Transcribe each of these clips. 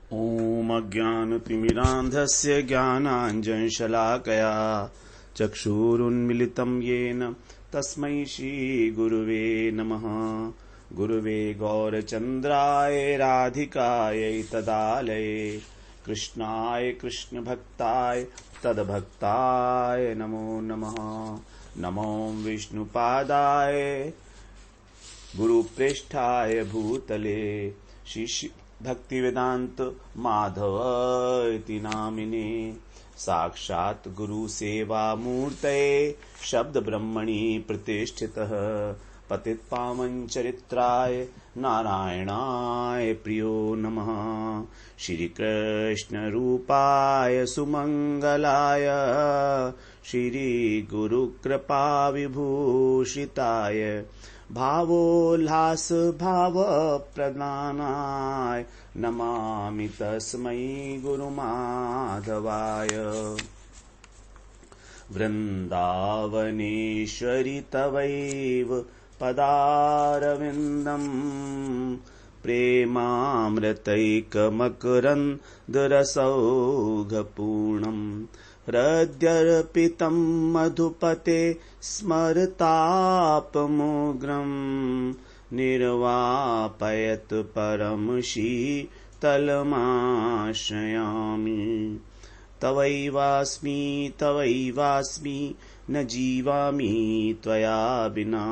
ॐ अज्ञानतिमिरान्धस्य ज्ञानाञ्जनशलाकया चक्षुरुन्मिलितं येन तस्मै श्रीगुरुवे नमः। गुरुवे गौरचन्द्राय राधिकायै तदालये कृष्णाय कृष्णभक्ताय तद्भक्ताय नमो नमः। नमो विष्णुपादाय गुरुप्रेष्ठाय भूतले श्री भक्तिवेदांत माधव इति नामिने साक्षात् गुरु सेवा मूर्तये शब्द ब्रह्मणि प्रतिष्ठितः पतित पावन चरित्राय नारायणाय प्रियो नमः। श्री कृष्ण रूपाय सुमंगलाय श्री गुरु कृपा विभूषिताय भावोल्लास भाव प्रदानाय नमामि तस्मै गुरुमाधवाय। वृन्दावनेश्वरि तवैव पदारविन्दम् प्रेमामृतैकमकरन्दरसौघपूर्णम् हृद्यर्पितं मधुपते स्मरतापमुग्रम् निर्वापयत् परम शीतलमाश्रयामि। तवैवास्मि न जीवामि त्वया विना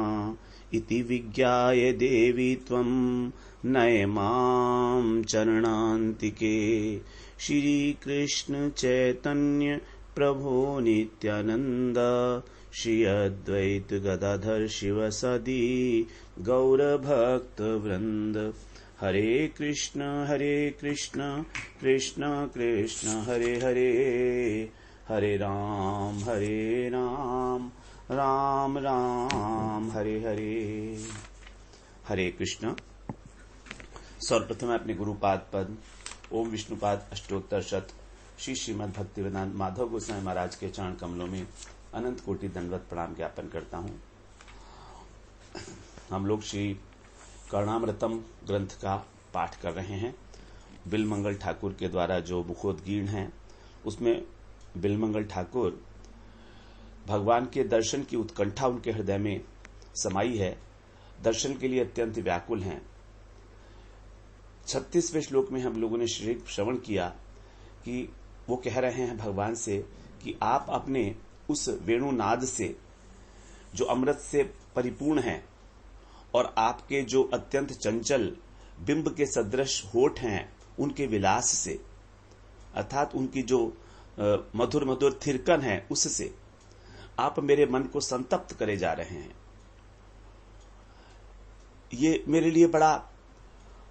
इति विज्ञाय देवी त्वं नय मां चरणान्तिके। श्री कृष्ण चैतन्य प्रभो नित्यानंद श्री अद्वैत गदाधर शिवसदि गौरभक्त वृंद। हरे कृष्ण कृष्ण कृष्ण हरे हरे हरे राम राम राम हरे हरे। हरे कृष्ण। सर्वप्रथम मैं अपने गुरुपाद पद ओम विष्णुपाद अष्टोत्तर शत श्री श्रीमद् भक्तिवेदांत माधव गोस्वामी महाराज के चरण कमलों में अनंत कोटि दंडवत प्रणाम ज्ञापन करता हूं। हम लोग श्री कर्णामृतम ग्रंथ का पाठ कर रहे हैं। बिलमंगल ठाकुर के द्वारा जो मुखोद्गीर्ण है उसमें बिलमंगल ठाकुर भगवान के दर्शन की उत्कंठा उनके हृदय में समाई है, दर्शन के लिए अत्यंत व्याकुल हैं। 36वें श्लोक में हम लोगों ने श्रवण किया कि वो कह रहे हैं भगवान से कि आप अपने उस वेणुनाद से जो अमृत से परिपूर्ण है और आपके जो अत्यंत चंचल बिंब के सदृश होठ हैं उनके विलास से, अर्थात उनकी जो मधुर मधुर थिरकन है उससे आप मेरे मन को संतप्त करे जा रहे हैं। ये मेरे लिए बड़ा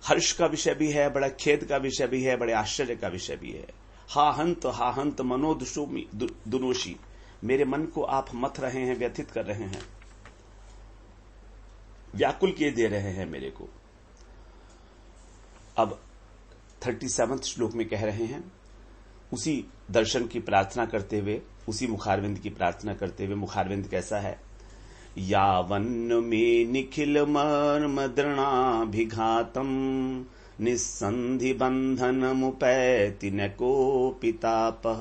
हर्ष का विषय भी है, बड़ा खेद का विषय भी है, बड़े आश्चर्य का विषय भी है। हा हंत मनोदुनोषी, मेरे मन को आप मथ रहे हैं, व्यथित कर रहे हैं, व्याकुल किए दे रहे हैं मेरे को। अब 37वें श्लोक में कह रहे हैं, उसी दर्शन की प्रार्थना करते हुए, उसी मुखारविंद की प्रार्थना करते हुए। मुखारविंद कैसा है? यावन्न मे निखिल मर्म दृणाभिघातम् निस्सन्धि बन्धनमुपैति न कोऽपि तापः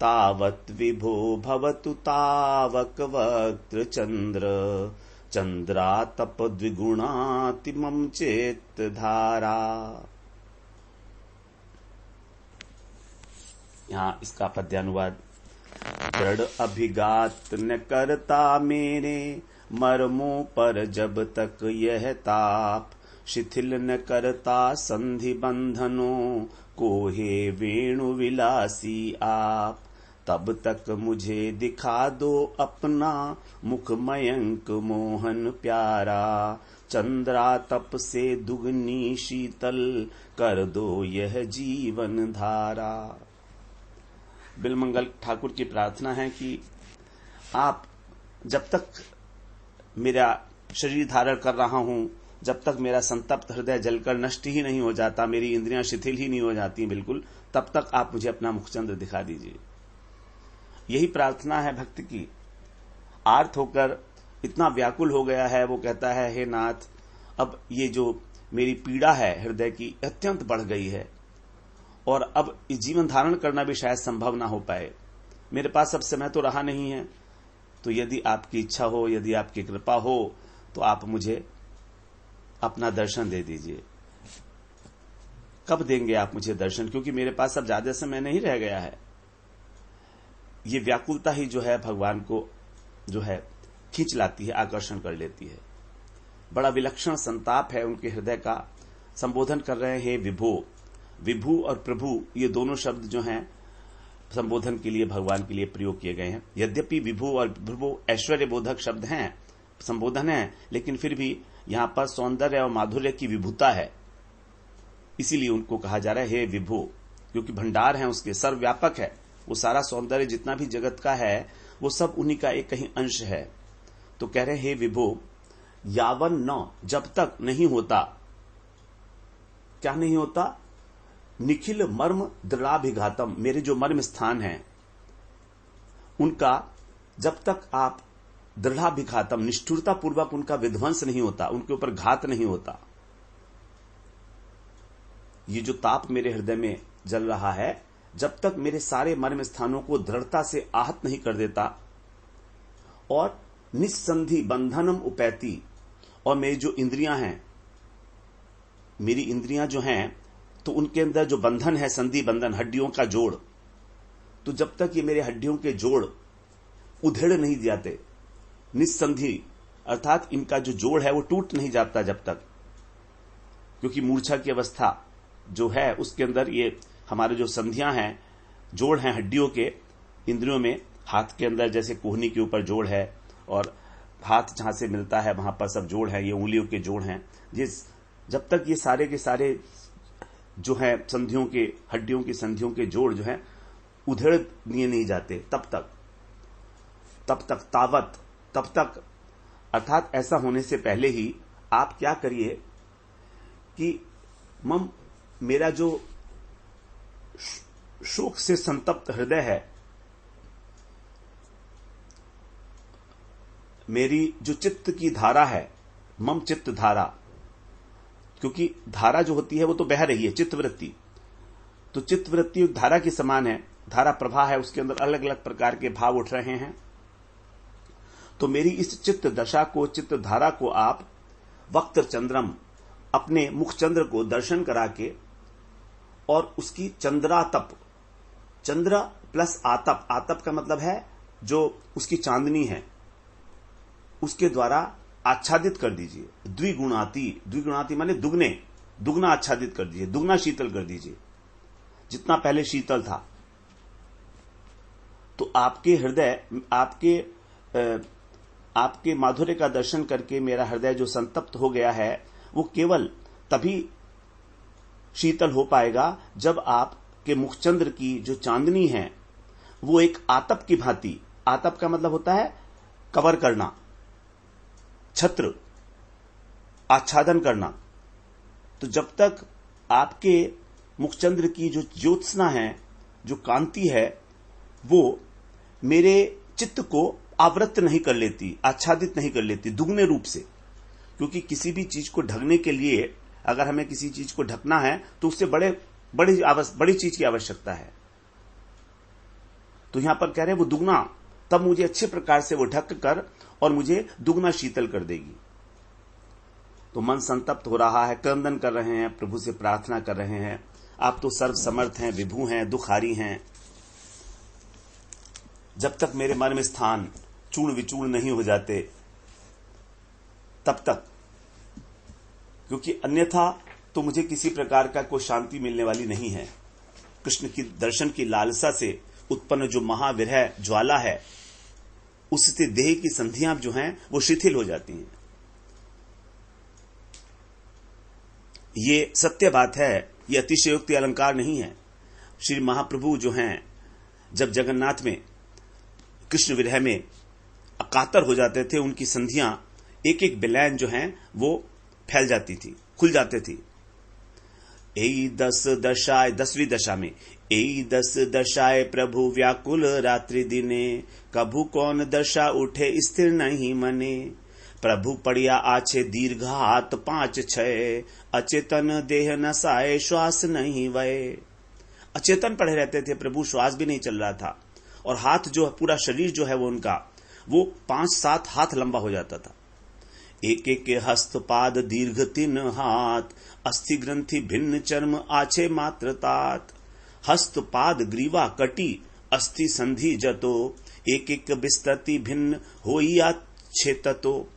तावत् विभो भवतु तावक वक्त्र चन्द्रातप द्विगुणाति मम चेत धारा। यहाँ इसका पद्यानुवाद। दृढ़ अभिघात न करता मेरे मर्मों पर जब तक यह ताप, शिथिल न करता संधि बंधनों को हे वेणु विलासी आप। तब तक मुझे दिखा दो अपना मुख मयंक मोहन प्यारा, चंद्रा तप से दुगनी शीतल कर दो यह जीवन धारा। बिलमंगल ठाकुर की प्रार्थना है कि आप जब तक मेरा शरीर धारण कर रहा हूं, जब तक मेरा संतप्त हृदय जलकर नष्ट ही नहीं हो जाता, मेरी इंद्रियां शिथिल ही नहीं हो जाती बिल्कुल, तब तक आप मुझे अपना मुखचंद्र दिखा दीजिए। यही प्रार्थना है भक्त की। आर्त होकर इतना व्याकुल हो गया है, वो कहता है, हे नाथ, अब ये जो मेरी पीड़ा है हृदय की अत्यंत बढ़ गई है, और अब जीवन धारण करना भी शायद संभव ना हो पाए, मेरे पास अब समय तो रहा नहीं है। तो यदि आपकी इच्छा हो, यदि आपकी कृपा हो, तो आप मुझे अपना दर्शन दे दीजिए। कब देंगे आप मुझे दर्शन, क्योंकि मेरे पास अब ज्यादा समय नहीं रह गया है। ये व्याकुलता ही जो है भगवान को जो है खींच लाती है, आकर्षण कर लेती है। बड़ा विलक्षण संताप है उनके हृदय का। संबोधन कर रहे हैं विभो। विभु और प्रभु ये दोनों शब्द जो हैं संबोधन के लिए भगवान के लिए प्रयोग किए गए हैं। यद्यपि विभु और प्रभु ऐश्वर्य बोधक शब्द हैं, संबोधन है, लेकिन फिर भी यहां पर सौंदर्य और माधुर्य की विभुता है, इसीलिए उनको कहा जा रहा है हे विभु, क्योंकि भंडार है उसके, सर्वव्यापक है। वो सारा सौंदर्य जितना भी जगत का है वो सब उन्हीं का एक कहीं अंश है। तो कह रहे हे विभु, यावन न, जब तक नहीं होता, क्या नहीं होता, निखिल मर्म दृढ़ाभिघातम, मेरे जो मर्म स्थान हैं उनका जब तक आप दृढ़ाभिघातम, निष्ठुरता पूर्वक उनका विध्वंस नहीं होता, उनके ऊपर घात नहीं होता। ये जो ताप मेरे हृदय में जल रहा है, जब तक मेरे सारे मर्म स्थानों को दृढ़ता से आहत नहीं कर देता और निस्संधि बंधनम उपैती, और मेरी जो इंद्रियां हैं, मेरी इंद्रियां जो हैं, तो उनके अंदर जो बंधन है, संधि बंधन, हड्डियों का जोड़, तो जब तक ये मेरे हड्डियों के जोड़ उधेड़ नहीं जाते, निस्संधि अर्थात इनका जो जोड़ है वो टूट नहीं जाता जब तक, क्योंकि मूर्छा की अवस्था जो है उसके अंदर ये हमारे जो संधियां हैं, जोड़ हैं हड्डियों के, इंद्रियों में, हाथ के अंदर जैसे कोहनी के ऊपर जोड़ है और हाथ जहां से मिलता है वहां पर सब जोड़ है, ये उंगलियों के जोड़ हैं। जब तक ये सारे के सारे जो है संधियों के, हड्डियों की संधियों के जोड़ जो है उधेड़ दिए नहीं जाते, तब तक तावत, तब तक अर्थात ऐसा होने से पहले ही आप क्या करिए कि मेरा जो शोक से संतप्त हृदय है, मेरी जो चित्त की धारा है, मम चित्त धारा, क्योंकि धारा जो होती है वो तो बह रही है, चित्तवृत्ति, तो चित्तवृत्ति धारा के समान है, धारा प्रवाह है, उसके अंदर अलग अलग प्रकार के भाव उठ रहे हैं। तो मेरी इस चित्त दशा को, चित्त धारा को आप वक्त चंद्रम, अपने मुख चंद्र को दर्शन करा के और उसकी चंद्रातप, चंद्र प्लस आतप, आतप का मतलब है जो उसकी चांदनी है, उसके द्वारा आच्छादित कर दीजिए। द्विगुणाती, द्विगुणाती माने दुगने, दुगना आच्छादित कर दीजिए, दुगना शीतल कर दीजिए, जितना पहले शीतल था। तो आपके हृदय, आपके माधुर्य का दर्शन करके मेरा हृदय जो संतप्त हो गया है वो केवल तभी शीतल हो पाएगा जब आपके मुखचंद्र की जो चांदनी है वो एक आतप की भांति, आतप का मतलब होता है कवर करना, छत्र, आच्छादन करना। तो जब तक आपके मुखचंद्र की जो ज्योत्सना है, जो कांति है, वो मेरे चित्त को आवृत नहीं कर लेती, आच्छादित नहीं कर लेती दुगने रूप से, क्योंकि किसी भी चीज को ढकने के लिए, अगर हमें किसी चीज को ढकना है तो उससे बड़ी चीज की आवश्यकता है। तो यहां पर कह रहे हैं वो दुगना, तब मुझे अच्छे प्रकार से वो ढक कर और मुझे दुगना शीतल कर देगी। तो मन संतप्त हो रहा है, क्रंदन कर रहे हैं, प्रभु से प्रार्थना कर रहे हैं, आप तो सर्व समर्थ हैं, विभु हैं, दुखारी हैं। जब तक मेरे मर्म स्थान चूर्ण विचूर्ण नहीं हो जाते तब तक, क्योंकि अन्यथा तो मुझे किसी प्रकार का कोई शांति मिलने वाली नहीं है। कृष्ण की दर्शन की लालसा से उत्पन्न जो महाविरह ज्वाला है, उससे देह की संधियां जो हैं वो शिथिल हो जाती हैं। ये सत्य बात है, ये अतिशयोक्ति अलंकार नहीं है। श्री महाप्रभु जो हैं, जब जगन्नाथ में कृष्ण विरह में अकातर हो जाते थे, उनकी संधियां एक एक बिलैन जो हैं वो फैल जाती थी, खुल जाते थी। एई 10 दशाए, 10वीं दशा में, एई 10 दशाए प्रभु व्याकुल रात्रि दिने, कभू कौन दशा उठे स्थिर नहीं मने, प्रभु पड़िया आछे दीर्घात 5-6, अचेतन देह नसाए श्वास नहीं वये। अचेतन पड़े रहते थे, प्रभु श्वास भी नहीं चल रहा था, और हाथ जो है, पूरा शरीर जो है वो उनका, वो 5-7 हाथ लंबा हो जाता था। एक एक के हस्त पाद दीर्घ 3 हाथ, अस्थि ग्रंथि भिन्न चर्म आछे मात्र तात, हस्त पाद ग्रीवा कटी अस्थि संधि जतो, एक एक विस्तृति भिन्न होई आच्छेततो।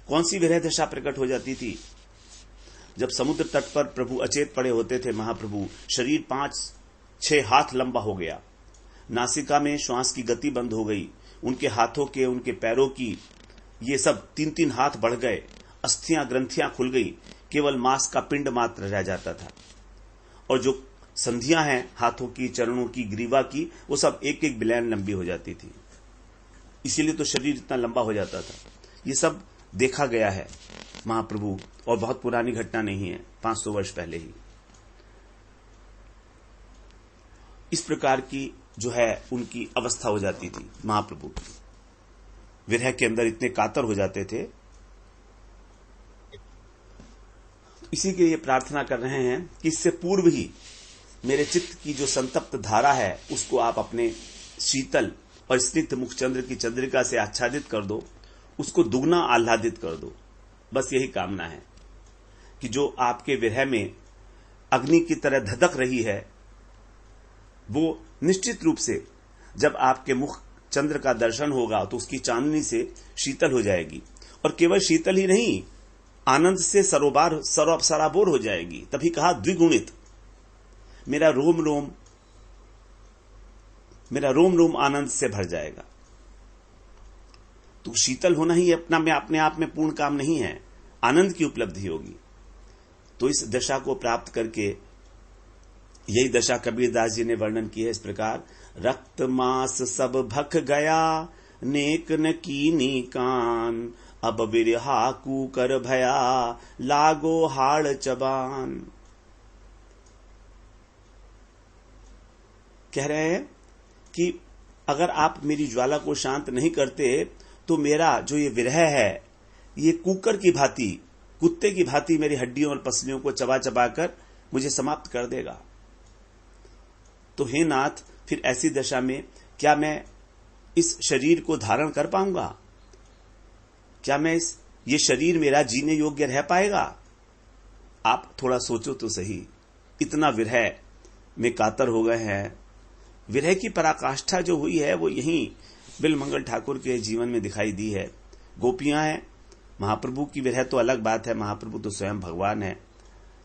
कौन सी विरह दशा प्रकट हो जाती थी? जब समुद्र तट पर प्रभु अचेत पड़े होते थे महाप्रभु, शरीर 5-6 हाथ लंबा हो गया, नासिका में श्वास की गति बंद हो गई, उनके हाथों के, उनके पैरों की, ये सब 3-3 हाथ बढ़ गए, अस्थियां ग्रंथियां खुल गई, केवल मांस का पिंड मात्र रह जाता था, और जो संधियां हैं हाथों की, चरणों की, ग्रीवा की, वो सब एक एक बिलैन लंबी हो जाती थी। इसीलिए तो शरीर इतना लंबा हो जाता था। ये सब देखा गया है महाप्रभु, और बहुत पुरानी घटना नहीं है, 500 वर्ष पहले ही इस प्रकार की जो है उनकी अवस्था हो जाती थी महाप्रभु की। विरह के अंदर इतने कातर हो जाते थे। इसी के लिए प्रार्थना कर रहे हैं कि इससे पूर्व ही मेरे चित्त की जो संतप्त धारा है उसको आप अपने शीतल और स्निग्ध मुखचंद्र की चंद्रिका से आच्छादित कर दो, उसको दुगना आह्लादित कर दो। बस यही कामना है कि जो आपके विरह में अग्नि की तरह धधक रही है, वो निश्चित रूप से जब आपके मुख चंद्र का दर्शन होगा तो उसकी चांदनी से शीतल हो जाएगी, और केवल शीतल ही नहीं, आनंद से सराबोर हो जाएगी। तभी कहा द्विगुणित, मेरा रोम रोम आनंद से भर जाएगा। तो शीतल होना ही अपने आप में पूर्ण काम नहीं है, आनंद की उपलब्धि होगी। तो इस दशा को प्राप्त करके, यही दशा कबीरदास जी ने वर्णन की है इस प्रकार, रक्त मांस सब भख गया, नेक न कीनी कान, अब विरहा कूकर भया, लागो हाड़ चबान। कह रहे हैं कि अगर आप मेरी ज्वाला को शांत नहीं करते तो मेरा जो ये विरह है, ये कुकर की भांति, कुत्ते की भांति मेरी हड्डियों और पसलियों को चबा चबा कर मुझे समाप्त कर देगा। तो हे नाथ, फिर ऐसी दशा में क्या मैं इस शरीर को धारण कर पाऊंगा? क्या ये शरीर मेरा जीने योग्य रह पाएगा? आप थोड़ा सोचो तो सही। इतना विरह में कातर हो गए हैं। विरह की पराकाष्ठा जो हुई है वो यहीं बिलमंगल ठाकुर के जीवन में दिखाई दी है। गोपियां हैं, महाप्रभु की विरह तो अलग बात है, महाप्रभु तो स्वयं भगवान है,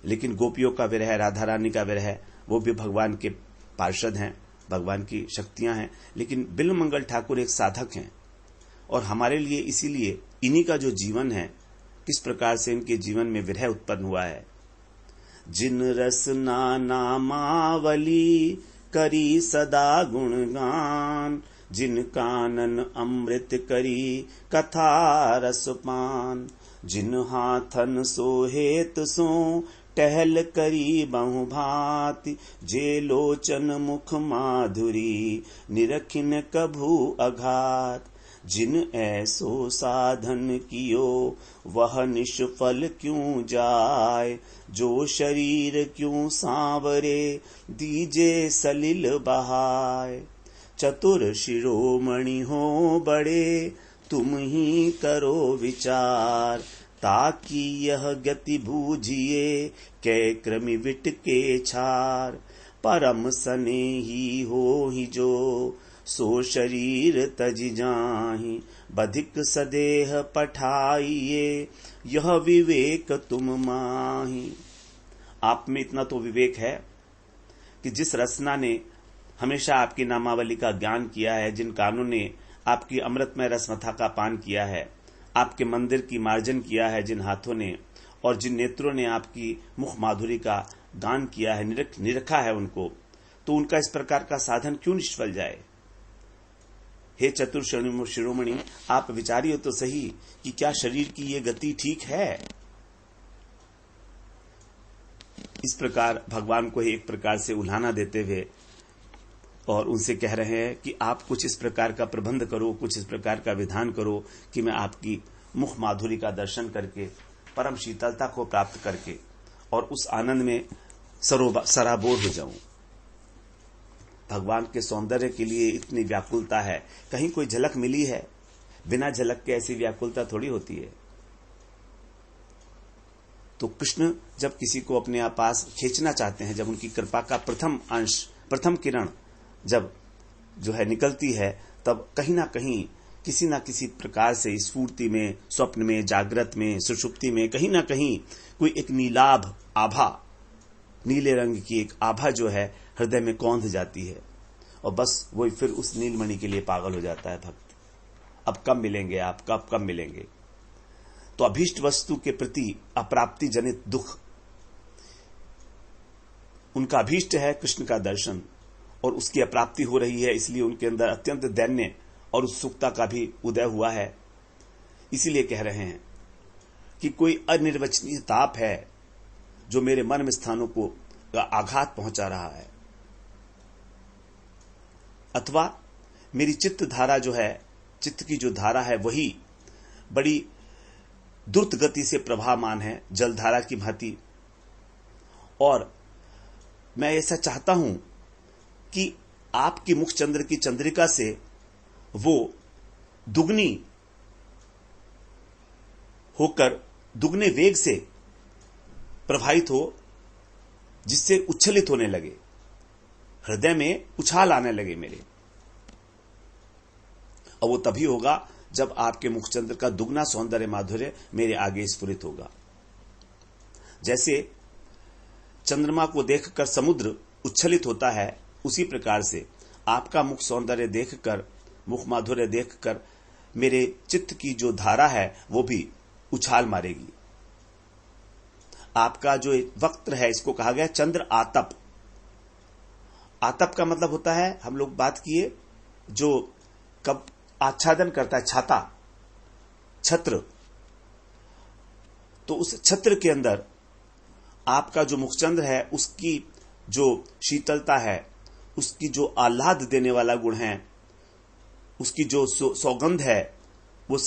लेकिन गोपियों का विरह, राधा रानी का विरह, वो भी भगवान के पार्षद हैं, भगवान की शक्तियां हैं। लेकिन बिलमंगल ठाकुर एक साधक हैं, और हमारे लिए इसीलिए इन्हीं का जो जीवन है, किस प्रकार से इनके जीवन में विरह उत्पन्न हुआ है। जिन रस नामावली करी सदा गुणगान, जिन कानन अमृत करी कथा रसपान, जिन हाथन सोहेत सो टहल करी बहु भांति, जे लोचन मुख माधुरी निरखिन कभू अघात, जिन ऐसो साधन कियो वह निष्फल क्यों जाय, जो शरीर क्यों सांवरे दीजे सलिल बहाय, चतुर शिरोमणि हो बड़े तुम ही करो विचार, ताकि यह गति बूझिए कै क्रमि विट के छार, परम स्नेही हो ही जो सो शरीर तज जाहि, बधिक सदेह पठाइए यह विवेक तुम माही। आप में इतना तो विवेक है कि जिस रसना ने हमेशा आपकी नामावली का ज्ञान किया है, जिन कानों ने आपकी अमृतमय रसमथा का पान किया है, आपके मंदिर की मार्जन किया है जिन हाथों ने, और जिन नेत्रों ने आपकी मुख माधुरी का गान किया है, निरखा है उनको, तो उनका इस प्रकार का साधन क्यों निष्फल जाए। हे चतुर शिरोमणि, आप विचारिए तो सही कि क्या शरीर की ये गति ठीक है। इस प्रकार भगवान को एक प्रकार से उल्हाना देते हुए और उनसे कह रहे हैं कि आप कुछ इस प्रकार का प्रबंध करो, कुछ इस प्रकार का विधान करो कि मैं आपकी मुख माधुरी का दर्शन करके, परम शीतलता को प्राप्त करके और उस आनंद में सराबोर हो जाऊं। भगवान के सौंदर्य के लिए इतनी व्याकुलता है, कहीं कोई झलक मिली है? बिना झलक के ऐसी व्याकुलता थोड़ी होती है। तो कृष्ण जब किसी को अपने पास खींचना चाहते हैं, जब उनकी कृपा का प्रथम अंश, प्रथम किरण जब जो है निकलती है, तब कहीं ना कहीं किसी ना किसी प्रकार से स्फूर्ति में, स्वप्न में, जागृत में, सुषुप्ति में कहीं ना कहीं कोई एक नीलाभ आभा, नीले रंग की एक आभा जो है हृदय में कौंध जाती है, और बस वही फिर उस नीलमणि के लिए पागल हो जाता है भक्त। अब कब मिलेंगे आप, कब मिलेंगे? तो अभीष्ट वस्तु के प्रति अप्राप्ति जनित दुख, उनका अभीष्ट है कृष्ण का दर्शन, और उसकी अप्राप्ति हो रही है, इसलिए उनके अंदर अत्यंत दैन्य और उत्सुकता का भी उदय हुआ है। इसीलिए कह रहे हैं कि कोई अनिर्वचनीय ताप है जो मेरे मन में स्थानों को आघात पहुंचा रहा है, अथवा मेरी चित्त धारा जो है, चित्त की जो धारा है वही बड़ी द्रुत गति से प्रवाहमान है, जलधारा की भांति। और मैं ऐसा चाहता हूं कि आपकी मुख चंद्र की चंद्रिका से वो दुगनी होकर दुगने वेग से प्रवाहित हो, जिससे उच्छलित होने लगे, हृदय में उछाल आने लगे मेरे। और वो तभी होगा जब आपके मुखचंद्र का दुगना सौंदर्य माधुर्य मेरे आगे स्फुरित होगा। जैसे चंद्रमा को देखकर समुद्र उच्छलित होता है, उसी प्रकार से आपका मुख सौंदर्य देखकर, मुख माधुर्य देखकर मेरे चित्त की जो धारा है वो भी उछाल मारेगी। आपका जो वक्त्र है, इसको कहा गया चंद्र आतप। आतप का मतलब होता है, हम लोग बात किए, जो कब आच्छादन करता है, छाता, छत्र। तो उस छत्र के अंदर आपका जो मुखचंद्र है, उसकी जो शीतलता है, उसकी जो आह्लाद देने वाला गुण है, उसकी जो सौगंध है, वो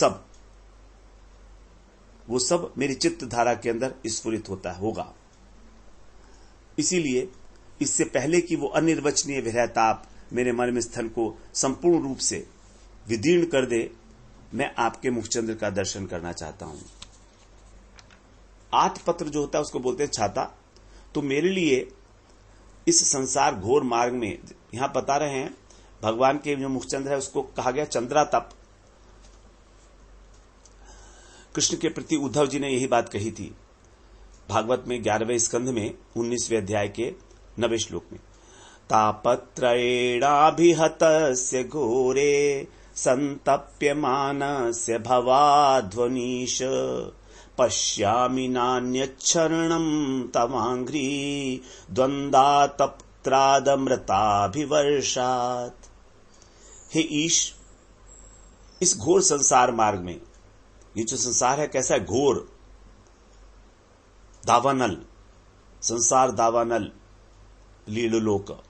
सब मेरी चित्त धारा के अंदर स्फुरित होगा। इसीलिए इससे पहले कि वो अनिर्वचनीय विरहताप मेरे मन में स्थन को संपूर्ण रूप से विदीर्ण कर दे, मैं आपके मुखचंद्र का दर्शन करना चाहता हूं। आठ पत्र जो होता है उसको बोलते हैं छाता। तो मेरे लिए इस संसार घोर मार्ग में, यहां बता रहे हैं भगवान के जो मुखचंद्र है उसको कहा गया चंद्रातप। कृष्ण के प्रति उद्धव जी ने यही बात कही थी भागवत में 11वें स्कंध में 19वें अध्याय के 9वें श्लोक में। तापत्रयेणाभिहतस्य घोरे संतप्यमानस्य भवाध्वनीश पश्यामि नान्यच्छरणं तवांघ्रि द्वंद्वातप्त्रादमृताभिवर्षात्। हे ईश, इस घोर संसार मार्ग में, ये जो संसार है कैसा है? घोर दावानल, संसार दावानल लीलोलोक,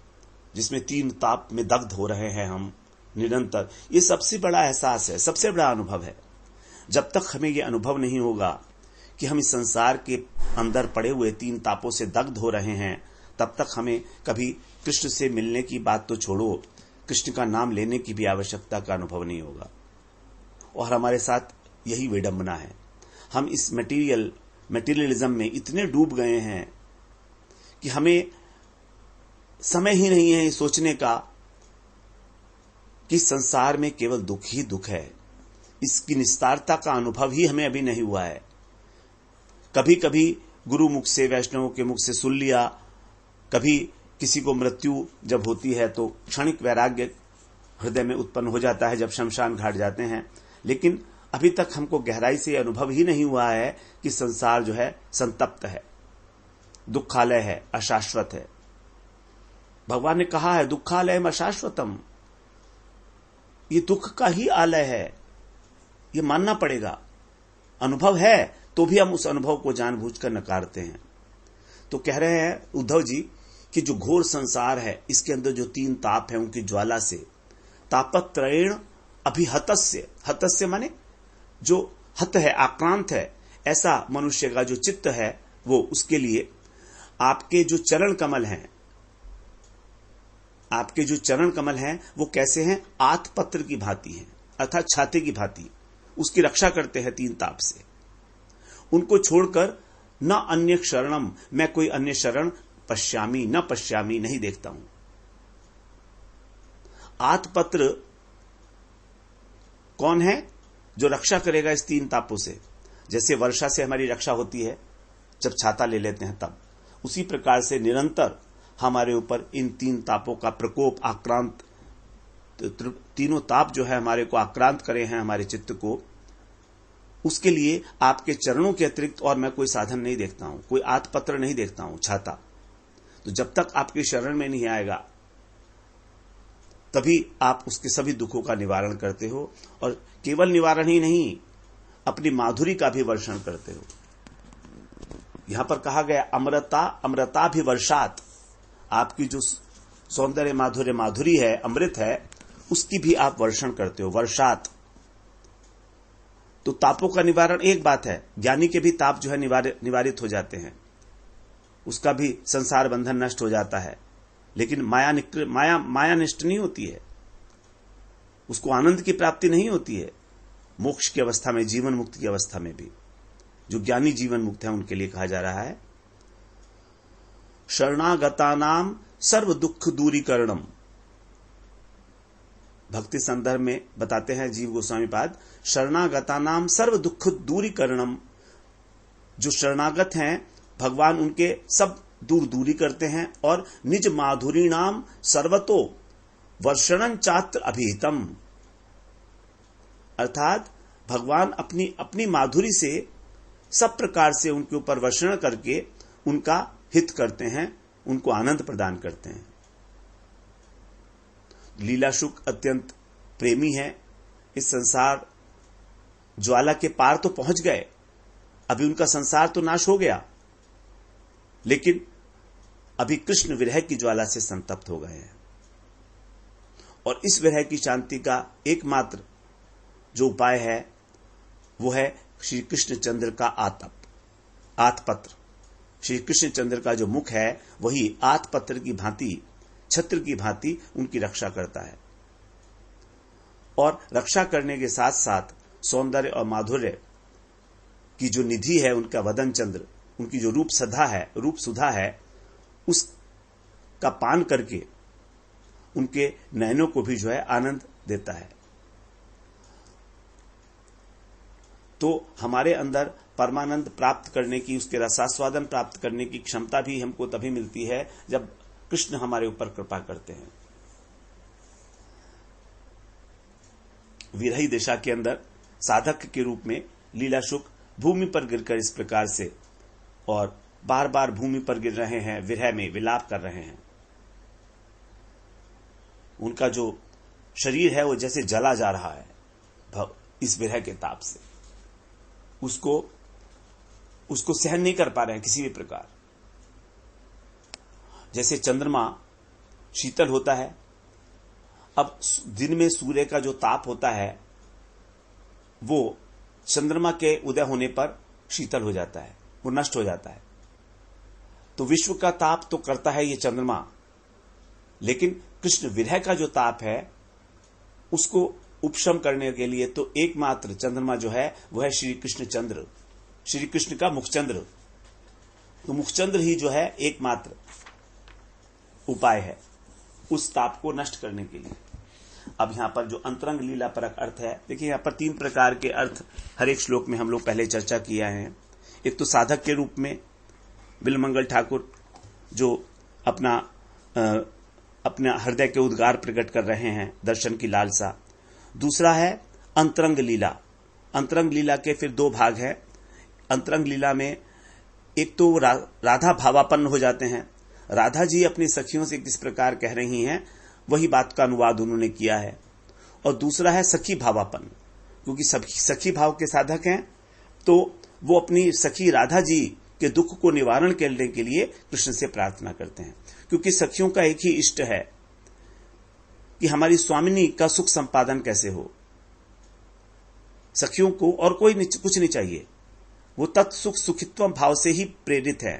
जिसमें 3 ताप में दग्ध हो रहे हैं हम निरंतर। ये सबसे बड़ा एहसास है, सबसे बड़ा अनुभव है। जब तक हमें ये अनुभव नहीं होगा कि हम इस संसार के अंदर पड़े हुए 3 तापों से दग्ध हो रहे हैं, तब तक हमें कभी कृष्ण से मिलने की बात तो छोड़ो, कृष्ण का नाम लेने की भी आवश्यकता का अनुभव नहीं होगा। और हमारे साथ यही विडंबना है, हम इस मटेरियलिज्म में इतने डूब गए हैं कि हमें समय ही नहीं है सोचने का कि संसार में केवल दुख ही दुख है। इसकी निस्तारता का अनुभव ही हमें अभी नहीं हुआ है। कभी कभी गुरु मुख से, वैष्णवों के मुख से सुन लिया, कभी किसी को मृत्यु जब होती है तो क्षणिक वैराग्य हृदय में उत्पन्न हो जाता है जब शमशान घाट जाते हैं, लेकिन अभी तक हमको गहराई से अनुभव ही नहीं हुआ है कि संसार जो है संतप्त है, दुखालय है, अशाश्वत है। भगवान ने कहा है दुखालयम अशाश्वतम, ये दुख का ही आलय है, ये मानना पड़ेगा। अनुभव है तो भी हम उस अनुभव को जानबूझकर नकारते हैं। तो कह रहे हैं उद्धव जी कि जो घोर संसार है, इसके अंदर जो 3 ताप है, उनकी ज्वाला से, तापत्रयेण अभिहतस्य, हतस्य माने जो हत है, आक्रांत है, ऐसा मनुष्य का जो चित्त है वो उसके लिए आपके जो चरण कमल हैं, आपके जो चरण कमल हैं वो कैसे हैं? आतपत्र की भांति हैं, अर्थात छाते की भांति। उसकी रक्षा करते हैं 3 ताप से। उनको छोड़कर न अन्य शरणम, मैं कोई अन्य शरण पश्यामी न पश्यामी, नहीं देखता हूं। आतपत्र कौन है? जो रक्षा करेगा इस 3 तापों से। जैसे वर्षा से हमारी रक्षा होती है जब छाता ले लेते हैं तब, उसी प्रकार से निरंतर हमारे ऊपर इन 3 तापों का प्रकोप, आक्रांत, तीनों ताप जो है हमारे को आक्रांत करे हैं, हमारे चित्त को। उसके लिए आपके चरणों के अतिरिक्त और मैं कोई साधन नहीं देखता हूं, कोई आतपत्र नहीं देखता हूं, छाता। तो जब तक आपके शरण में नहीं आएगा तभी आप उसके सभी दुखों का निवारण करते हो, और केवल निवारण ही नहीं, अपनी माधुरी का भी वर्षण करते हो। यहां पर कहा गया अमृता अमृता भी वर्षात, आपकी जो सौंदर्य माधुर्य माधुरी है, अमृत है, उसकी भी आप वर्षण करते हो, वर्षात। तो तापों का निवारण एक बात है, ज्ञानी के भी ताप जो है निवारित हो जाते हैं, उसका भी संसार बंधन नष्ट हो जाता है। लेकिन माया नष्ट नहीं होती है, उसको आनंद की प्राप्ति नहीं होती है मोक्ष की अवस्था में, जीवन मुक्त की अवस्था में भी। जो ज्ञानी जीवन मुक्त है उनके लिए कहा जा रहा है शरणागतानाम सर्व दुख दूरीकरणम। भक्ति संदर्भ में बताते हैं जीव गोस्वामी पाद, शरणागतानाम सर्व दुख दूरीकरणम। जो शरणागत हैं भगवान उनके सब दूरी करते हैं, और निज माधुरी नाम सर्वतो वर्षणं चात्र अभिहितम। अर्थात भगवान अपनी माधुरी से सब प्रकार से उनके ऊपर वर्षण करके उनका हित करते हैं, उनको आनंद प्रदान करते हैं। लीलाशुक अत्यंत प्रेमी है, इस संसार ज्वाला के पार तो पहुंच गए, अभी उनका संसार तो नाश हो गया, लेकिन अभी कृष्ण विरह की ज्वाला से संतप्त हो गए हैं। और इस विरह की शांति का एकमात्र जो उपाय है वो है श्री कृष्ण चंद्र का आतपत्र। श्री कृष्ण चंद्र का जो मुख है वही आतपत्र की भांति, छत्र की भांति उनकी रक्षा करता है। और रक्षा करने के साथ साथ सौंदर्य और माधुर्य की जो निधि है उनका वदन चंद्र, उनकी जो रूप सुधा है, उसका पान करके उनके नयनों को भी जो है आनंद देता है। तो हमारे अंदर परमानंद प्राप्त करने की, उसके रसास्वादन प्राप्त करने की क्षमता भी हमको तभी मिलती है जब कृष्ण हमारे ऊपर कृपा करते हैं। विरही दिशा के अंदर साधक के रूप में लीलाशुक भूमि पर गिरकर इस प्रकार से, और बार बार भूमि पर गिर रहे हैं, विरह में विलाप कर रहे हैं। उनका जो शरीर है वो जैसे जला जा रहा है इस विरह के ताप से, उसको सहन नहीं कर पा रहे हैं किसी भी प्रकार। जैसे चंद्रमा शीतल होता है, अब दिन में सूर्य का जो ताप होता है वो चंद्रमा के उदय होने पर शीतल हो जाता है, वो नष्ट हो जाता है। तो विश्व का ताप तो करता है ये चंद्रमा, लेकिन कृष्ण विरह का जो ताप है उसको उपशम करने के लिए तो एकमात्र चंद्रमा जो है वह है श्री कृष्ण चंद्र, श्री कृष्ण का मुखचंद्र। तो मुखचंद्र ही जो है एकमात्र उपाय है उस ताप को नष्ट करने के लिए। अब यहां पर जो अंतरंग लीला परक अर्थ है, देखिए यहां पर 3 प्रकार के अर्थ हर एक श्लोक में हम लोग पहले चर्चा किया है। एक तो साधक के रूप में बिलमंगल ठाकुर जो अपना हृदय के उद्गार प्रकट कर रहे हैं, दर्शन की लालसा। दूसरा है अंतरंग लीला। अंतरंग लीला के फिर 2 भाग हैं। अंतरंग लीला में एक तो राधा भावापन्न हो जाते हैं, राधा जी अपनी सखियों से किस प्रकार कह रही हैं वही बात का अनुवाद उन्होंने किया है। और दूसरा है सखी भावापन्न, क्योंकि सखी भाव के साधक हैं तो वो अपनी सखी राधा जी के दुख को निवारण करने के लिए कृष्ण से प्रार्थना करते हैं, क्योंकि सखियों का एक ही इष्ट है कि हमारी स्वामिनी का सुख संपादन कैसे हो। सखियों को और कुछ नहीं चाहिए, वो तत्सुख सुखित्व भाव से ही प्रेरित है।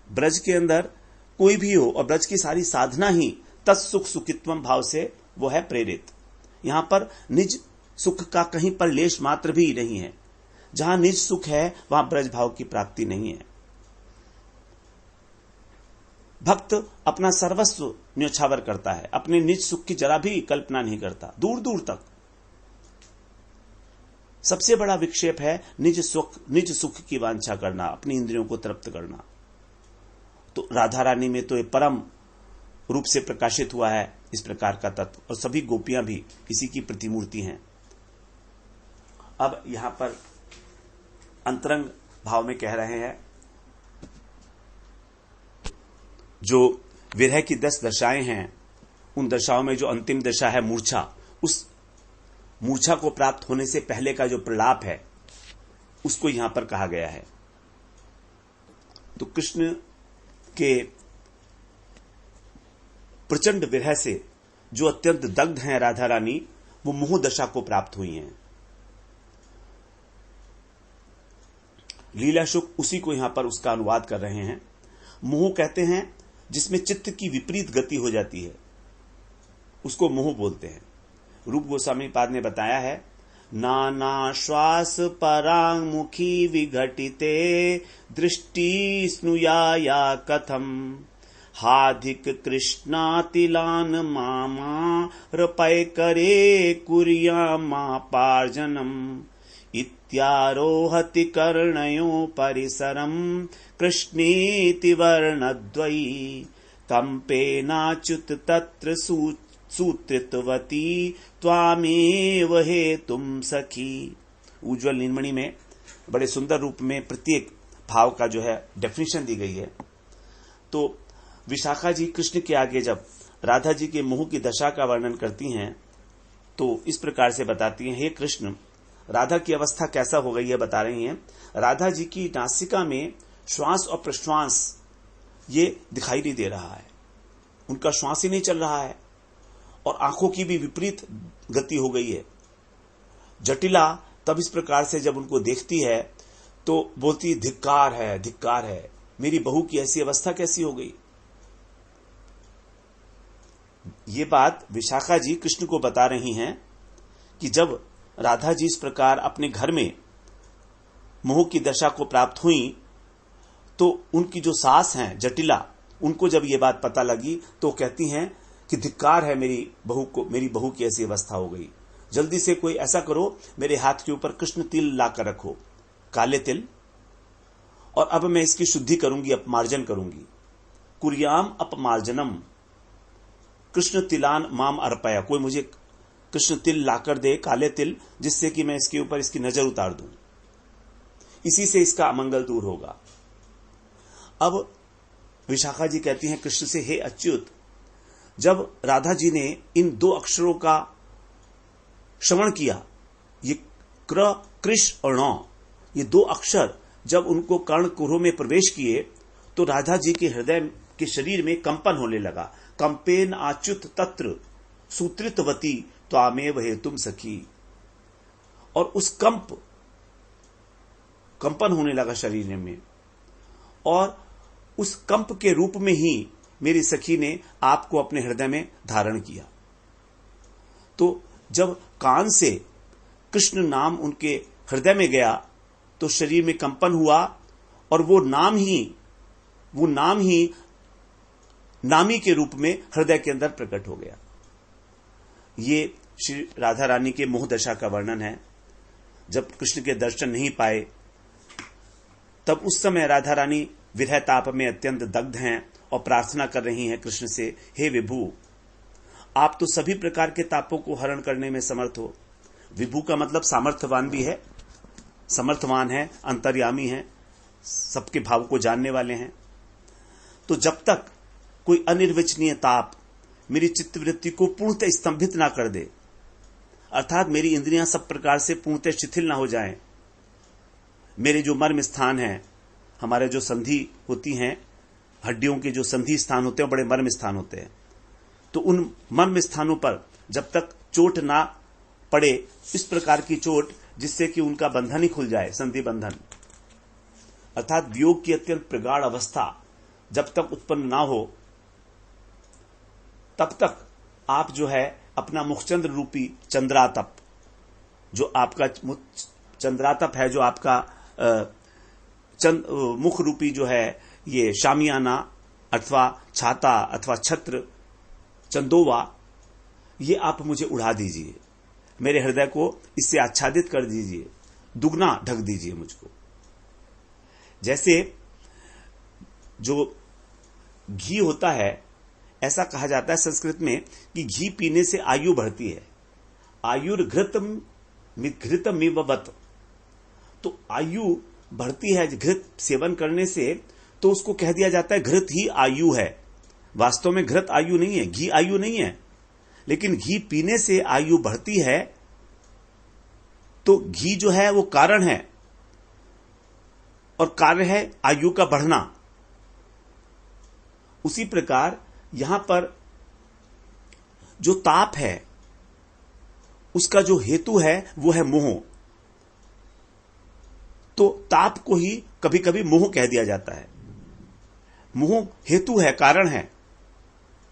ब्रज के अंदर कोई भी हो और ब्रज की सारी साधना ही तत्सुख सुखित्वम भाव से वो है प्रेरित। यहां पर निज सुख का कहीं पर लेश मात्र भी नहीं है। जहां निज सुख है वहां ब्रज भाव की प्राप्ति नहीं है। भक्त अपना सर्वस्व न्योछावर करता है, अपने निज सुख की जरा भी कल्पना नहीं करता दूर दूर तक। सबसे बड़ा विक्षेप है निज सुख की वांछा करना, अपनी इंद्रियों को तृप्त करना। तो राधा रानी में तो ये परम रूप से प्रकाशित हुआ है इस प्रकार का तत्व, और सभी गोपियां भी इसी की प्रतिमूर्ति हैं। अब यहां पर अंतरंग भाव में कह रहे हैं, जो विरह की 10 दशाएं हैं, उन दशाओं में जो अंतिम दशा है मूर्छा, उस मूर्छा को प्राप्त होने से पहले का जो प्रलाप है उसको यहां पर कहा गया है। तो कृष्ण के प्रचंड विरह से जो अत्यंत दग्ध हैं राधा रानी, वो मोह दशा को प्राप्त हुई हैं। लीला शुक उसी को यहां पर उसका अनुवाद कर रहे हैं। मोह कहते हैं जिसमें चित्त की विपरीत गति हो जाती है, उसको मोह बोलते हैं। रूप गोस्वामी पाद ने बताया है, नाना श्वास परांगमुखी विघटिते दृष्टि स्नुया कथम हाधिक कृष्णातिलान मामा रपय करे कुर्या मापार्जनम इत्यारोहति कर्णयो परिसरम कृष्णेति वर्णद्वयी कंपेनाच्युत तत्र सूत्रितवती त्वामेव हेतुम सखी। उज्ज्वल नीलमणि में बड़े सुंदर रूप में प्रत्येक भाव का जो है डेफिनेशन दी गई है। तो विशाखा जी कृष्ण के आगे जब राधा जी के मोह की दशा का वर्णन करती हैं तो इस प्रकार से बताती हैं, हे कृष्ण, राधा की अवस्था कैसा हो गई है बता रही हैं। राधा जी की नासिका में श्वास और प्रश्वास ये दिखाई नहीं दे रहा है, उनका श्वास ही नहीं चल रहा है, और आंखों की भी विपरीत गति हो गई है। जटिला तब इस प्रकार से जब उनको देखती है तो बोलती, धिक्कार है, धिक्कार है, मेरी बहू की ऐसी अवस्था कैसी हो गई। ये बात विशाखा जी कृष्ण को बता रही हैं कि जब राधा जी इस प्रकार अपने घर में मोह की दशा को प्राप्त हुई तो उनकी जो सास हैं जटिला, उनको जब ये बात पता लगी तो कहती हैं कि धिक्कार है मेरी बहू की ऐसी अवस्था हो गई। जल्दी से कोई ऐसा करो, मेरे हाथ के ऊपर कृष्ण तिल लाकर रखो, काले तिल, और अब मैं इसकी शुद्धि करूंगी, अपमार्जन करूंगी। कुर्याम अपमार्जनम कृष्ण तिलान माम अर्पया, कोई मुझे कृष्ण तिल लाकर दे, काले तिल, जिससे कि मैं इसके ऊपर इसकी नजर उतार दूं, इसी से इसका अमंगल दूर होगा। अब विशाखा जी कहती हैं कृष्ण से, हे अच्युत, जब राधा जी ने इन 2 अक्षरों का श्रवण किया, ये क्र कृष और ण, ये 2 अक्षर जब उनको कर्ण कुरों में प्रवेश किए तो राधा जी के हृदय के शरीर में कंपन होने लगा। कंपेन आच्युत तत्र सूत्रितवती त्वामेव हेतुम सखी, और उस कंपन होने लगा शरीर में, और उस कंप के रूप में ही मेरी सखी ने आपको अपने हृदय में धारण किया। तो जब कान से कृष्ण नाम उनके हृदय में गया तो शरीर में कंपन हुआ, और वो नाम ही नामी के रूप में हृदय के अंदर प्रकट हो गया। ये श्री राधा रानी के मोह दशा का वर्णन है। जब कृष्ण के दर्शन नहीं पाए तब उस समय राधा रानी विरह ताप में अत्यंत दग्ध हैं और प्रार्थना कर रही हैं कृष्ण से, हे विभु, आप तो सभी प्रकार के तापों को हरण करने में समर्थ हो। विभु का मतलब सामर्थ्यवान भी है, समर्थवान है, अंतर्यामी है, सबके भाव को जानने वाले हैं। तो जब तक कोई अनिर्वचनीय ताप मेरी चित्तवृत्ति को पूर्णतः स्तंभित ना कर दे, अर्थात मेरी इंद्रियां सब प्रकार से पूर्णतः शिथिल ना हो जाएं, मेरे जो मर्म स्थान हैं, हमारे जो संधि होती हैं, हड्डियों के जो संधि स्थान होते हैं बड़े मर्म स्थान होते हैं, तो उन मर्म स्थानों पर जब तक चोट ना पड़े, इस प्रकार की चोट जिससे कि उनका बंधन ही खुल जाए, संधि बंधन, अर्थात वियोग की अत्यंत प्रगाढ़ अवस्था, जब तक उत्पन्न ना हो तब तक आप जो है अपना मुखचंद्र रूपी चंद्रातप, जो आपका चंद्रातप है, जो आपका मुख रूपी जो है ये शामियाना अथवा छाता अथवा छत्र चंदोवा, ये आप मुझे उड़ा दीजिए, मेरे हृदय को इससे आच्छादित कर दीजिए, दुगना ढक दीजिए मुझको। जैसे जो घी होता है, ऐसा कहा जाता है संस्कृत में कि घी पीने से आयु बढ़ती है। आयुर्घृतमिववत्, तो आयु बढ़ती है घृत सेवन करने से, तो उसको कह दिया जाता है घृत ही आयु है। वास्तव में घृत आयु नहीं है, घी आयु नहीं है, लेकिन घी पीने से आयु बढ़ती है। तो घी जो है वो कारण है और कार्य है आयु का बढ़ना। उसी प्रकार यहां पर जो ताप है उसका जो हेतु है वो है मोह। तो ताप को ही कभी कभी मोह कह दिया जाता है। मोह हेतु है, कारण है,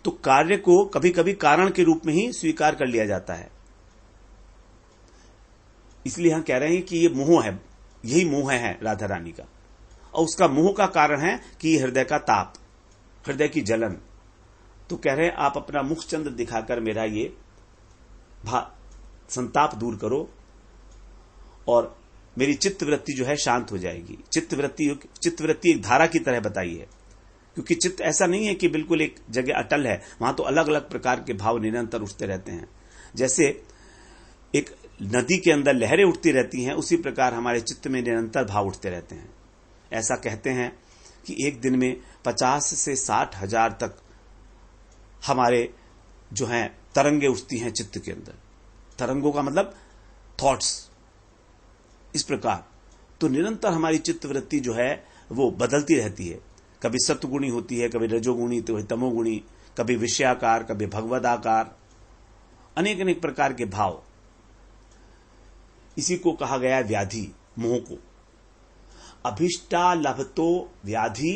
तो कार्य को कभी कभी कारण के रूप में ही स्वीकार कर लिया जाता है। इसलिए हम कह रहे हैं कि ये मोह है, यही मोह है राधा रानी का, और उसका मोह का कारण है कि हृदय का ताप, हृदय की जलन। तो कह रहे हैं आप अपना मुखचंद्र दिखाकर मेरा ये संताप दूर करो और मेरी चित्तवृत्ति जो है शांत हो जाएगी। चित्तवृत्ति एक धारा की तरह बताई है, क्योंकि चित्त ऐसा नहीं है कि बिल्कुल एक जगह अटल है, वहां तो अलग अलग प्रकार के भाव निरंतर उठते रहते हैं। जैसे एक नदी के अंदर लहरें उठती रहती हैं, उसी प्रकार हमारे चित्त में निरंतर भाव उठते रहते हैं। ऐसा कहते हैं कि एक दिन में 50 से 60 हजार तक हमारे जो हैं तरंगे उठती हैं चित्त के अंदर। तरंगों का मतलब थॉट्स। इस प्रकार तो निरंतर हमारी चित्तवृत्ति जो है वो बदलती रहती है। कभी सत्वगुणी होती है, कभी रजोगुणी, तो तमोगुणी, कभी विषयाकार, कभी भगवदाकार, अनेक अनेक प्रकार के भाव। इसी को कहा गया है व्याधि, मोह को। अभिष्टा लभतो व्याधि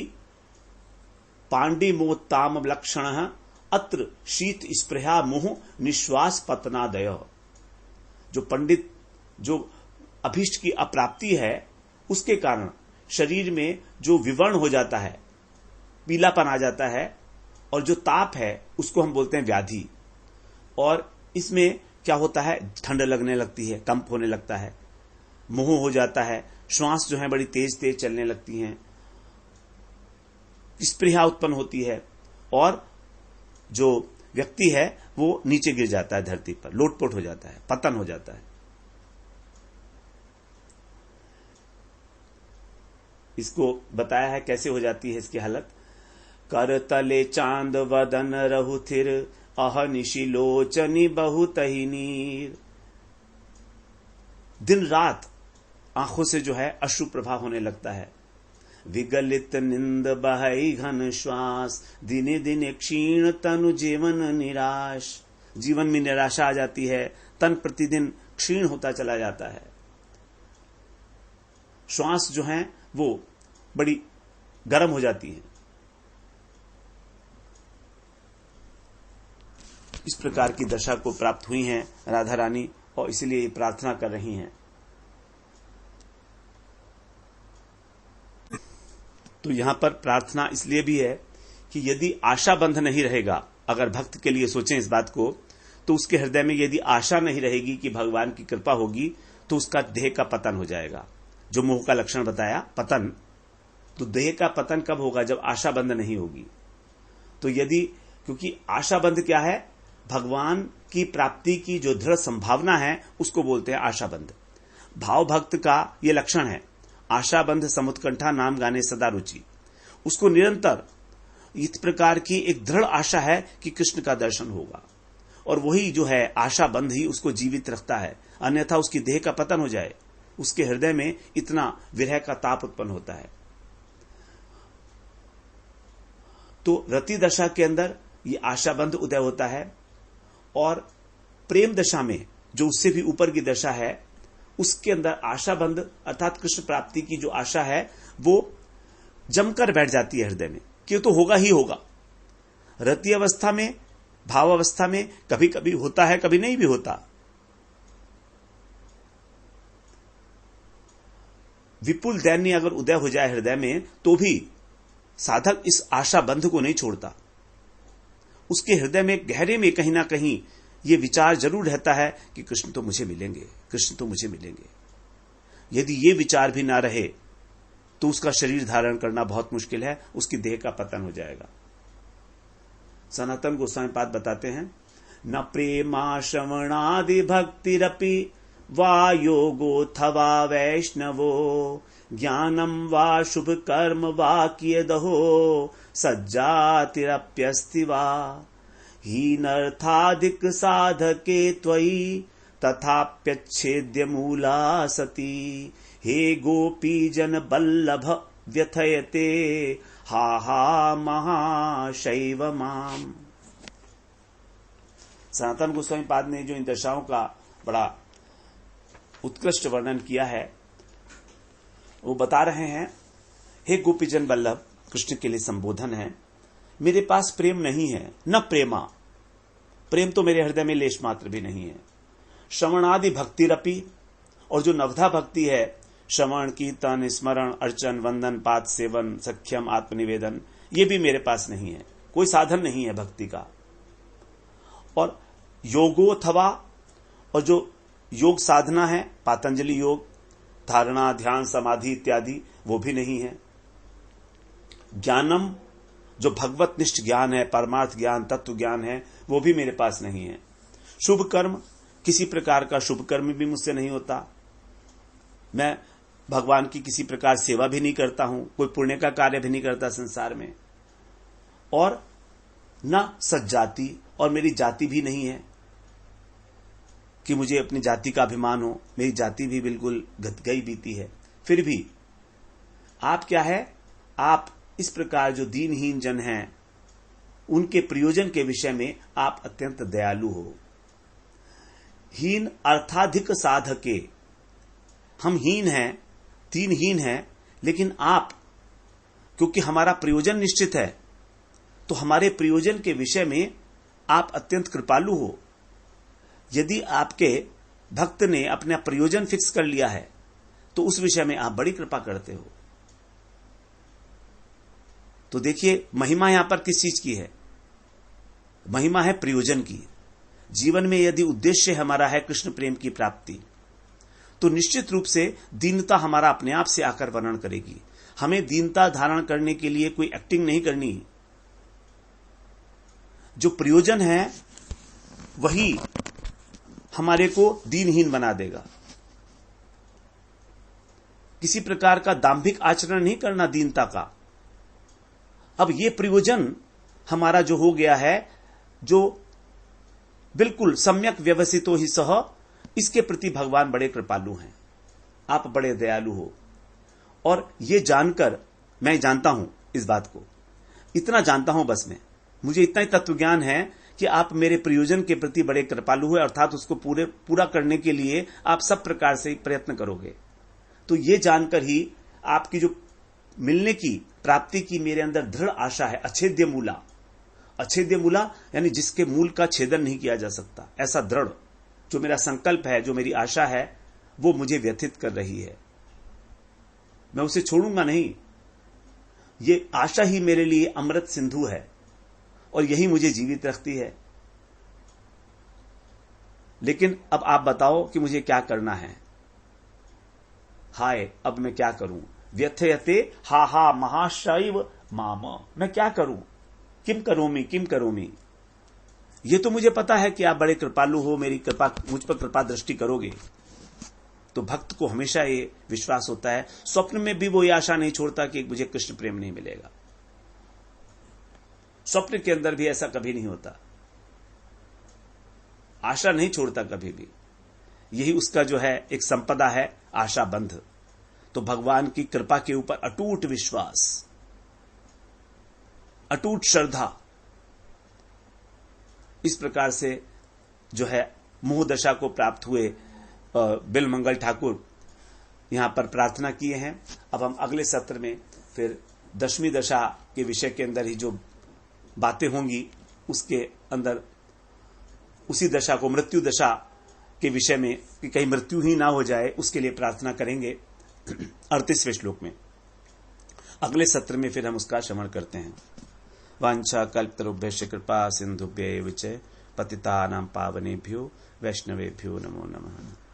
पांडिमोत्ताम लक्षण अत्र शीत स्पृहा मोह निश्वास पतनादय। जो पंडित, जो अभिष्ट की अप्राप्ति है, उसके कारण शरीर में जो विवर्ण हो जाता है, पीलापन आ जाता है, और जो ताप है उसको हम बोलते हैं व्याधि। और इसमें क्या होता है, ठंड लगने लगती है, कंप होने लगता है, मोह हो जाता है, श्वास जो है बड़ी तेज तेज चलने लगती हैं, स्पृहा उत्पन्न होती है, और जो व्यक्ति है वो नीचे गिर जाता है, धरती पर लोटपोट हो जाता है, पतन हो जाता है। इसको बताया है कैसे हो जाती है इसकी हालत। कर तले चांद वदन रहुथिर अहनिशि लोचनी बहुत ही नीर। दिन रात आंखों से जो है अश्रु प्रभाव होने लगता है। विगलित निंद बहई घन श्वास दिने दिने क्षीण तनु जीवन निराश। जीवन में निराशा आ जाती है, तन प्रतिदिन क्षीण होता चला जाता है। श्वास जो है वो बड़ी गर्म हो जाती है। इस प्रकार की दशा को प्राप्त हुई हैं राधा रानी, और इसलिए ये प्रार्थना कर रही हैं। तो यहां पर प्रार्थना इसलिए भी है कि यदि आशा बंध नहीं रहेगा, अगर भक्त के लिए सोचें इस बात को, तो उसके हृदय में यदि आशा नहीं रहेगी कि भगवान की कृपा होगी, तो उसका देह का पतन हो जाएगा। जो मोह का लक्षण बताया पतन, तो देह का पतन कब होगा, जब आशा बंध नहीं होगी। तो यदि, क्योंकि आशा बंध क्या है, भगवान की प्राप्ति की जो दृढ़ संभावना है उसको बोलते हैं आशा बंध। भाव भक्त का ये लक्षण है, आशा बंध समुत्कंठा नाम गाने सदा रुचि। उसको निरंतर इस प्रकार की एक दृढ़ आशा है कि कृष्ण का दर्शन होगा, और वही जो है आशा बंध ही उसको जीवित रखता है, अन्यथा उसकी देह का पतन हो जाए, उसके हृदय में इतना विरह का ताप उत्पन्न होता है। तो रति दशा के अंदर ये आशा बंध उदय होता है, और प्रेम दशा में जो उससे भी ऊपर की दशा है, उसके अंदर आशा बंध अर्थात कृष्ण प्राप्ति की जो आशा है वो जमकर बैठ जाती है हृदय में, कि ये तो होगा ही होगा। रति अवस्था में, भाव अवस्था में कभी कभी होता है, कभी नहीं भी होता। विपुल दैन्य अगर उदय हो जाए हृदय में, तो भी साधक इस आशा बंध को नहीं छोड़ता। उसके हृदय में गहरे में कहीं ना कहीं यह विचार जरूर रहता है कि कृष्ण तो मुझे मिलेंगे, कृष्ण तो मुझे मिलेंगे। यदि ये विचार भी ना रहे तो उसका शरीर धारण करना बहुत मुश्किल है, उसकी देह का पतन हो जाएगा। सनातन गोस्वामी पाद बताते हैं, न प्रेमा श्रवणादि भक्तिरपि वा योगोऽथवा वैष्णवो ज्ञानम वा शुभ कर्म वा कियदहो सज्जातिरप्यस्ति वा हीनर्थाधिक साधके त्वयि तथाप्यच्छेद्य मूला सती हे गोपी जन बल्लभ व्यथयते हा हा महाशैव माम। सनातन गोस्वामी पाद ने जो इन दशाओं का बड़ा उत्कृष्ट वर्णन किया है, वो बता रहे हैं, हे गोपीजन बल्लभ, कृष्ण के लिए संबोधन है, मेरे पास प्रेम नहीं है, न प्रेमा, प्रेम तो मेरे हृदय में लेश मात्र भी नहीं है। श्रवणादि भक्तिरपि, और जो नवधा भक्ति है, श्रवण कीर्तन स्मरण अर्चन वंदन पाद सेवन सख्यम आत्मनिवेदन, ये भी मेरे पास नहीं है, कोई साधन नहीं है भक्ति का। और योगोऽथवा, और जो योग साधना है, पातंजलि योग, धारणा ध्यान समाधि इत्यादि, वो भी नहीं है। ज्ञानम, जो भगवत निष्ठ ज्ञान है, परमार्थ ज्ञान, तत्व ज्ञान है, वो भी मेरे पास नहीं है। शुभ कर्म, किसी प्रकार का शुभ कर्म भी मुझसे नहीं होता। मैं भगवान की किसी प्रकार सेवा भी नहीं करता हूं, कोई पुण्य का कार्य भी नहीं करता संसार में। और न सज्जाति, और मेरी जाति भी नहीं है कि मुझे अपनी जाति का अभिमान हो, मेरी जाति भी बिल्कुल गई बीती है। फिर भी आप क्या है, आप इस प्रकार जो दीनहीन जन हैं, उनके प्रयोजन के विषय में आप अत्यंत दयालु हो। हीन अर्थाधिक साधके, हम हीन हैं, दीनहीन हैं, लेकिन आप, क्योंकि हमारा प्रयोजन निश्चित है, तो हमारे प्रयोजन के विषय में आप अत्यंत कृपालु हो। यदि आपके भक्त ने अपना प्रयोजन फिक्स कर लिया है, तो उस विषय में आप बड़ी कृपा करते हो। तो देखिए, महिमा यहां पर किस चीज की है? महिमा है प्रयोजन की। जीवन में यदि उद्देश्य हमारा है कृष्ण प्रेम की प्राप्ति, तो निश्चित रूप से दीनता हमारा अपने आप से आकर वर्णन करेगी। हमें दीनता धारण करने के लिए कोई एक्टिंग नहीं करनी। जो प्रयोजन है वही हमारे को दीनहीन बना देगा। किसी प्रकार का दांभिक आचरण नहीं करना दीनता का। अब ये प्रयोजन हमारा जो हो गया है, जो बिल्कुल सम्यक व्यवसितो ही सह, इसके प्रति भगवान बड़े कृपालु हैं, आप बड़े दयालु हो। और ये जानकर, मैं जानता हूं इस बात को, इतना जानता हूं बस मैं, मुझे इतना ही तत्व ज्ञान है कि आप मेरे प्रयोजन के प्रति बड़े कृपालु हैं, अर्थात उसको पूरा करने के लिए आप सब प्रकार से प्रयत्न करोगे। तो ये जानकर ही आपकी जो मिलने की, प्राप्ति की मेरे अंदर दृढ़ आशा है। अच्छेद्य मूला, अच्छेद्य मूला यानी जिसके मूल का छेदन नहीं किया जा सकता, ऐसा दृढ़ जो मेरा संकल्प है, जो मेरी आशा है, वो मुझे व्यथित कर रही है। मैं उसे छोड़ूंगा नहीं। ये आशा ही मेरे लिए अमृत सिंधु है और यही मुझे जीवित रखती है। लेकिन अब आप बताओ कि मुझे क्या करना है। हाय, अब मैं क्या करूं? व्यथयते हा हा महाशैव माम, मैं क्या करूं? किम करोमी। ये तो मुझे पता है कि आप बड़े कृपालु हो, मेरी कृपा, मुझ पर कृपा दृष्टि करोगे। तो भक्त को हमेशा ये विश्वास होता है, स्वप्न में भी वो ये आशा नहीं छोड़ता कि मुझे कृष्ण प्रेम नहीं मिलेगा। स्वप्न के अंदर भी ऐसा कभी नहीं होता, आशा नहीं छोड़ता कभी भी। यही उसका जो है एक संपदा है, आशा बंध। तो भगवान की कृपा के ऊपर अटूट विश्वास, अटूट श्रद्धा, इस प्रकार से जो है मोह दशा को प्राप्त हुए बिलमंगल ठाकुर यहां पर प्रार्थना किए हैं। अब हम अगले सत्र में फिर 10वीं दशा के विषय के अंदर ही जो बातें होंगी उसके अंदर उसी दशा को मृत्यु दशा के विषय में कि कहीं मृत्यु ही ना हो जाए उसके लिए प्रार्थना करेंगे 38वें श्लोक में। अगले सत्र में फिर हम उसका श्रवण करते हैं। वांछा कल्पतरुभ्यश्च कृपा सिंधुभ्यैव च पतितानां पावनेभ्यो वैष्णवेभ्यो नमो नमः।